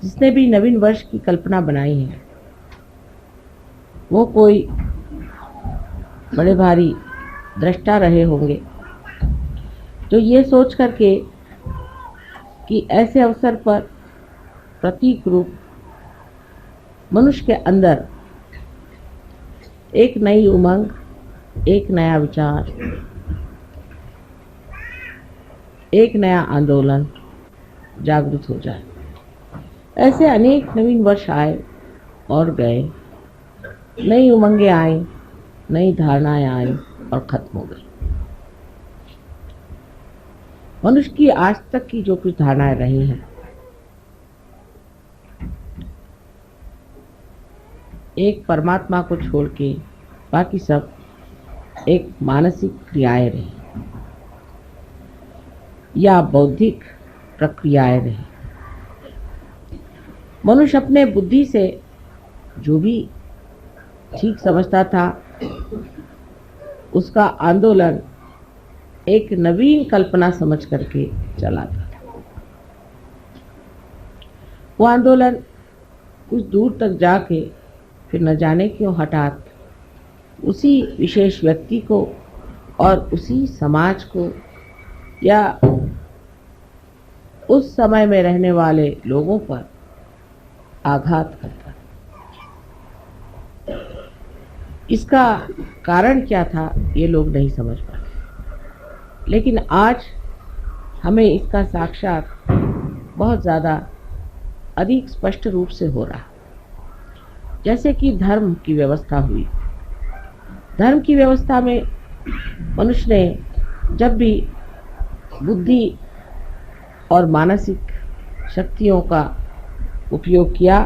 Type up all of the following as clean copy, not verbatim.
जिसने भी नवीन वर्ष की कल्पना बनाई है वो कोई बड़े भारी दृष्टा रहे होंगे, जो ये सोच करके कि ऐसे अवसर पर प्रतीक रूप मनुष्य के अंदर एक नई उमंग, एक नया विचार, एक नया आंदोलन जागृत हो जाए। ऐसे अनेक नवीन वर्ष आए और गए, नई उमंगें आई, नई धारणाएं आई और खत्म हो गई। मनुष्य की आज तक की जो कुछ धारणाएं रही हैं, एक परमात्मा को छोड़ के बाकी सब एक मानसिक क्रियाएं रही या बौद्धिक प्रक्रियाएं रही। मनुष्य अपने बुद्धि से जो भी ठीक समझता था उसका आंदोलन एक नवीन कल्पना समझ करके चलाता था। वो आंदोलन कुछ दूर तक जाके फिर न जाने क्यों हठात उसी विशेष व्यक्ति को और उसी समाज को या उस समय में रहने वाले लोगों पर आघात करता। इसका कारण क्या था ये लोग नहीं समझ पाए, लेकिन आज हमें इसका साक्षात बहुत ज़्यादा अधिक स्पष्ट रूप से हो रहा। जैसे कि धर्म की व्यवस्था हुई, धर्म की व्यवस्था में मनुष्य ने जब भी बुद्धि और मानसिक शक्तियों का उपयोग किया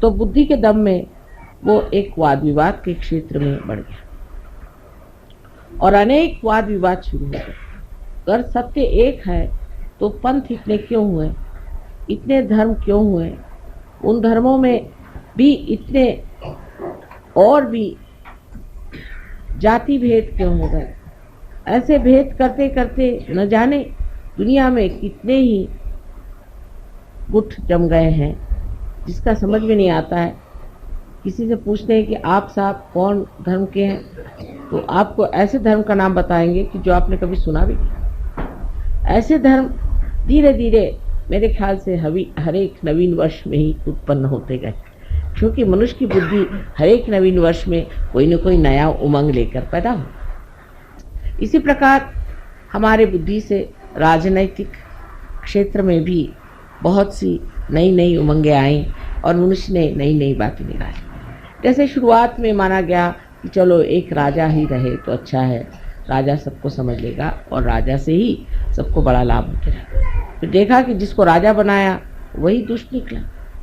तो बुद्धि के दम में वो एक वाद विवाद के क्षेत्र में बढ़ गया और अनेक वाद विवाद शुरू हो गए। अगर सत्य एक है तो पंथ इतने क्यों हुए, इतने धर्म क्यों हुए, उन धर्मों में भी इतने और भी जाति भेद क्यों हो गए। ऐसे भेद करते करते न जाने दुनिया में कितने ही गुट जम गए हैं जिसका समझ में नहीं आता है। किसी से पूछते हैं कि आप साहब कौन धर्म के हैं, तो आपको ऐसे धर्म का नाम बताएंगे कि जो आपने कभी सुना भी नहीं। ऐसे धर्म धीरे धीरे मेरे ख्याल से हर एक नवीन वर्ष में ही उत्पन्न होते गए, क्योंकि मनुष्य की बुद्धि हर एक नवीन वर्ष में कोई न कोई नया उमंग लेकर पैदा हो। इसी प्रकार हमारे बुद्धि से राजनैतिक क्षेत्र में भी बहुत सी नई नई उमंगें आईं और मनुष्य ने नई नई बातें निकाली। जैसे शुरुआत में माना गया कि चलो एक राजा ही रहे तो अच्छा है, राजा सबको समझ लेगा और राजा से ही सबको बड़ा लाभ होते रहा। फिर देखा कि जिसको राजा बनाया वही दुष्ट निकला,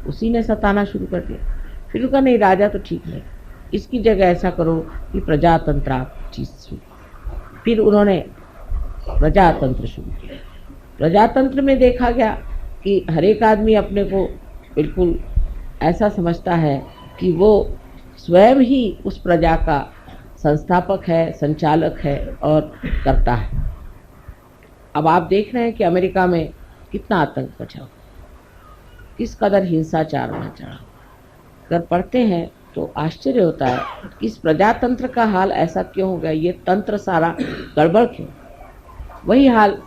उसी ने सताना शुरू कर दिया। फिर कहा नहीं, राजा तो ठीक नहीं, इसकी जगह ऐसा करो कि प्रजातंत्र आप चीज़ शुरू। फिर उन्होंने प्रजातंत्र शुरू किया। प्रजातंत्र में देखा गया कि हर एक आदमी अपने को बिल्कुल ऐसा समझता है कि वो स्वयं ही उस प्रजा का संस्थापक है, संचालक है और करता है। अब आप देख रहे हैं कि अमेरिका में कितना आतंक मचा हुआ, किस कदर हिंसाचार वहाँ चढ़ा। अगर पढ़ते हैं तो आश्चर्य होता है कि इस प्रजातंत्र का हाल ऐसा क्यों हो गया, ये तंत्र सारा गड़बड़ क्यों। वही हाल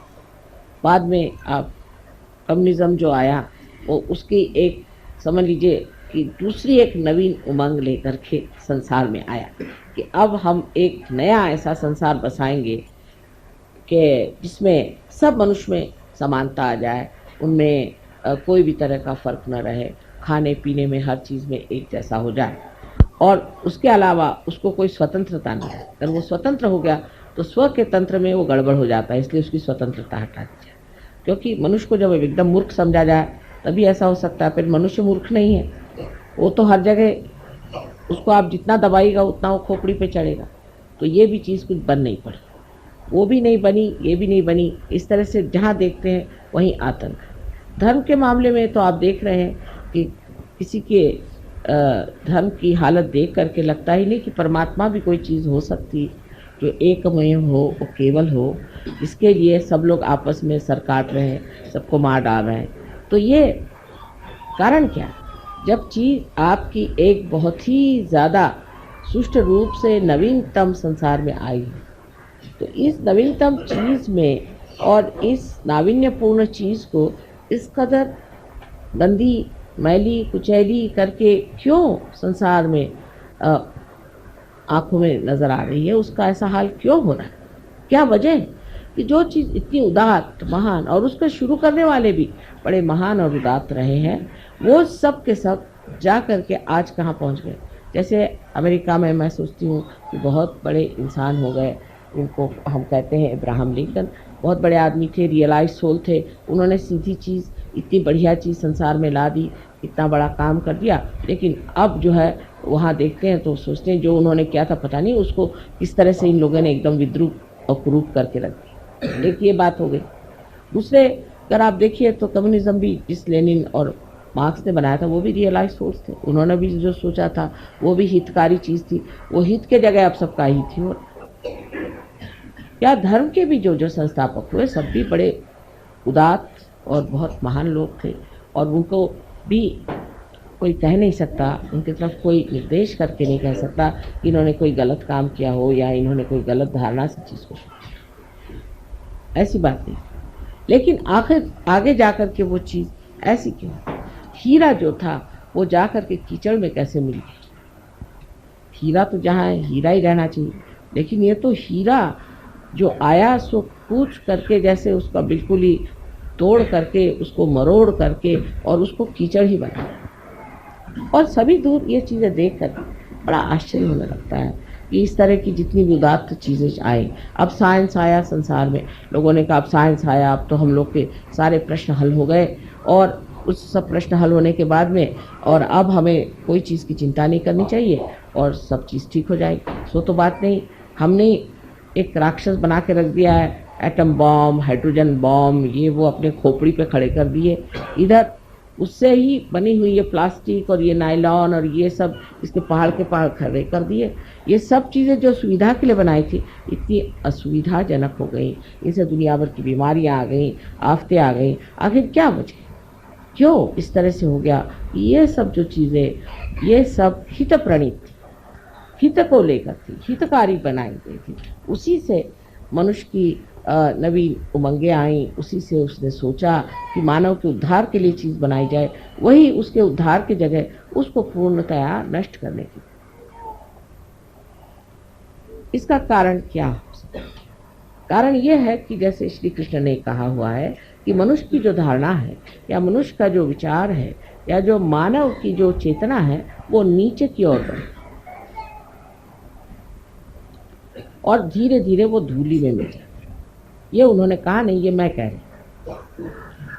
बाद में आप कम्युनिज्म जो आया वो उसकी एक समझ लीजिए कि दूसरी एक नवीन उमंग लेकर के संसार में आया कि अब हम एक नया ऐसा संसार बसाएंगे कि जिसमें सब मनुष्य में समानता आ जाए, उनमें कोई भी तरह का फ़र्क न रहे, खाने पीने में हर चीज़ में एक जैसा हो जाए और उसके अलावा उसको कोई स्वतंत्रता नहीं है। अगर वो स्वतंत्र हो गया तो स्व के तंत्र में वो गड़बड़ हो जाता है, इसलिए उसकी स्वतंत्रता हटा दी जाए। क्योंकि मनुष्य को जब एकदम मूर्ख समझा जाए तभी ऐसा हो सकता है। फिर मनुष्य मूर्ख नहीं है, वो तो हर जगह उसको आप जितना दबाइएगा उतना वो खोपड़ी पे चढ़ेगा। तो ये भी चीज़ कुछ बन नहीं पड़ी, वो भी नहीं बनी, ये भी नहीं बनी। इस तरह से जहाँ देखते हैं वहीं आतंक। धर्म के मामले में तो आप देख रहे हैं कि किसी के धर्म की हालत देख करके लगता ही नहीं कि परमात्मा भी कोई चीज़ हो सकती जो एकमय हो, वो केवल हो। इसके लिए सब लोग आपस में सर काट रहे हैं, सबको मार डाल रहे हैं। तो ये कारण क्या? जब चीज़ आपकी एक बहुत ही ज़्यादा सुष्ट रूप से नवीनतम संसार में आई है, तो इस नवीनतम चीज़ में और इस नावीन्यपूर्ण चीज़ को इस कदर गंदी, मैली, कुचैली करके क्यों संसार में आँखों में नज़र आ रही है? उसका ऐसा हाल क्यों हो रहा है? क्या वजह है कि जो चीज़ इतनी उदात्त, महान, और उसका शुरू करने वाले भी बड़े महान और उदात्त रहे हैं, वो सब के सब जा कर के आज कहाँ पहुँच गए? जैसे अमेरिका में मैं सोचती हूँ कि बहुत बड़े इंसान हो गए, उनको हम कहते हैं अब्राहम लिंकन। बहुत बड़े आदमी थे, रियलाइज सोल थे। उन्होंने सीधी चीज़, इतनी बढ़िया चीज़ संसार में ला दी, इतना बड़ा काम कर दिया। लेकिन अब जो है वहाँ देखते हैं तो सोचते हैं जो उन्होंने किया था पता नहीं उसको किस तरह से इन लोगों ने एकदम विद्रूप और कुरूप करके रख दिया। एक ये बात हो गई। दूसरे अगर आप देखिए तो कम्युनिज्म भी जिस लेनिन और मार्क्स ने बनाया था वो भी रियलाइज सोर्स थे। उन्होंने भी जो सोचा था वो भी हितकारी चीज़ थी। वो हित के जगह अब सबका ही थी। और या धर्म के भी जो संस्थापक हुए सब भी बड़े उदात्त और बहुत महान लोग थे, और उनको भी कोई कह नहीं सकता, उनकी तरफ कोई निर्देश करके नहीं कह सकता कि इन्होंने कोई गलत काम किया हो या इन्होंने कोई गलत धारणा से चीज़ को सोचा। ऐसी बात नहीं। लेकिन आखिर आगे जाकर के वो चीज़ ऐसी क्यों? हीरा जो था वो जाकर के कीचड़ में कैसे मिल गया? हीरा तो जहाँ है हीरा ही रहना चाहिए, लेकिन ये तो हीरा जो आया सो कूच करके, जैसे उसका बिल्कुल ही तोड़ करके, उसको मरोड़ करके और उसको कीचड़ ही बना। और सभी दूर ये चीज़ें देख कर बड़ा आश्चर्य होने लगता है कि इस तरह की जितनी भी उदात्त चीज़ें आई। अब साइंस आया संसार में, लोगों ने कहा अब साइंस आया, अब तो हम लोग के सारे प्रश्न हल हो गए, और उस सब प्रश्न हल होने के बाद में और अब हमें कोई चीज़ की चिंता नहीं करनी चाहिए और सब चीज़ ठीक हो जाएगी। सो तो बात नहीं। हमने एक राक्षस बना के रख दिया है, एटम बॉम्ब, हाइड्रोजन बॉम्ब, ये वो अपने खोपड़ी पे खड़े कर दिए। इधर उससे ही बनी हुई ये प्लास्टिक और ये नायलॉन और ये सब इसके पहाड़ के पहाड़ खड़े कर दिए। ये सब चीज़ें जो सुविधा के लिए बनाई थी इतनी असुविधाजनक हो गई, इनसे दुनिया भर की बीमारियां आ गई, आफतें आ गई। आखिर क्या वजह? क्यों इस तरह से हो गया? ये सब जो चीज़ें ये सब हित प्रणीत थी, हित को लेकर थी, हितकारी बनाई गई थी। उसी से मनुष्य की नवीन उमंगें आई, उसी से उसने सोचा कि मानव के उद्धार के लिए चीज़ बनाई जाए, वही उसके उद्धार की जगह उसको पूर्णतया नष्ट करने की। इसका कारण क्या हो सकता है? कारण यह है कि जैसे श्री कृष्ण ने कहा हुआ है कि मनुष्य की जो धारणा है या मनुष्य का जो विचार है या जो मानव की जो चेतना है वो नीचे की ओर बढ़े और धीरे धीरे वो धूली में मिल जाए। ये उन्होंने कहा नहीं, ये मैं कह रही,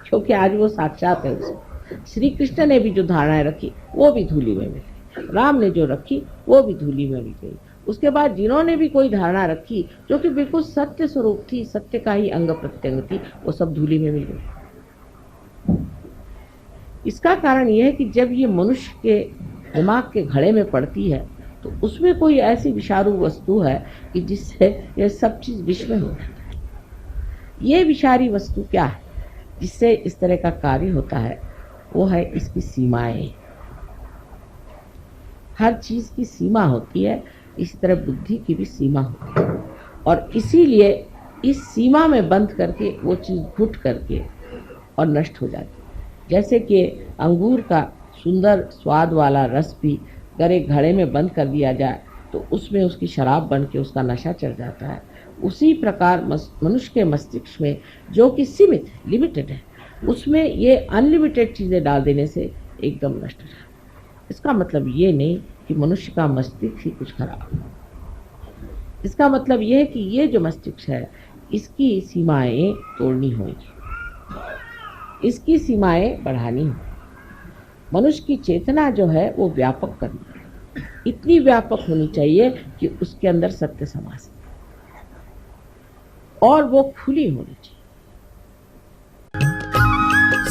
क्योंकि आज वो साक्षात है उसमें। श्री कृष्ण ने भी जो धारणाएं रखी वो भी धूली में मिली, राम ने जो रखी वो भी धूली में मिल गई। उसके बाद जिन्होंने भी कोई धारणा रखी जो कि बिल्कुल सत्य स्वरूप थी, सत्य का ही अंग प्रत्यंग थी, वो सब धूली में मिल गई। इसका कारण यह है कि जब ये मनुष्य के दिमाग के घड़े में पड़ती है तो उसमें कोई ऐसी विषारू वस्तु है कि जिससे ये सब चीज़ विष में हो जाता है। ये विषारी वस्तु क्या है जिससे इस तरह का कार्य होता है? वो है इसकी सीमाएं। हर चीज़ की सीमा होती है, इसी तरह बुद्धि की भी सीमा होती है, और इसीलिए इस सीमा में बंद करके वो चीज़ घुट करके और नष्ट हो जाती है। जैसे कि अंगूर का सुंदर स्वाद वाला रस भी अगर एक घड़े में बंद कर दिया जाए तो उसमें उसकी शराब बन के उसका नशा चढ़ जाता है। उसी प्रकार मनुष्य के मस्तिष्क में जो कि सीमित है, लिमिटेड है, उसमें ये अनलिमिटेड चीज़ें डाल देने से एकदम नष्ट हो जाता है। इसका मतलब ये नहीं कि मनुष्य का मस्तिष्क ही कुछ खराब है। इसका मतलब ये है कि ये जो मस्तिष्क है इसकी सीमाएं तोड़नी होगी, इसकी सीमाएं बढ़ानी होगी। मनुष्य की चेतना जो है वो व्यापक करनी है, इतनी व्यापक होनी चाहिए कि उसके अंदर सत्य समा सके और वो खुली होनी चाहिए।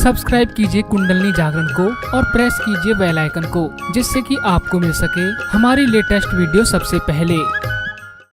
सब्सक्राइब कीजिए कुंडलनी जागरण को और प्रेस कीजिए बेल आइकन को, जिससे कि आपको मिल सके हमारी लेटेस्ट वीडियो सबसे पहले।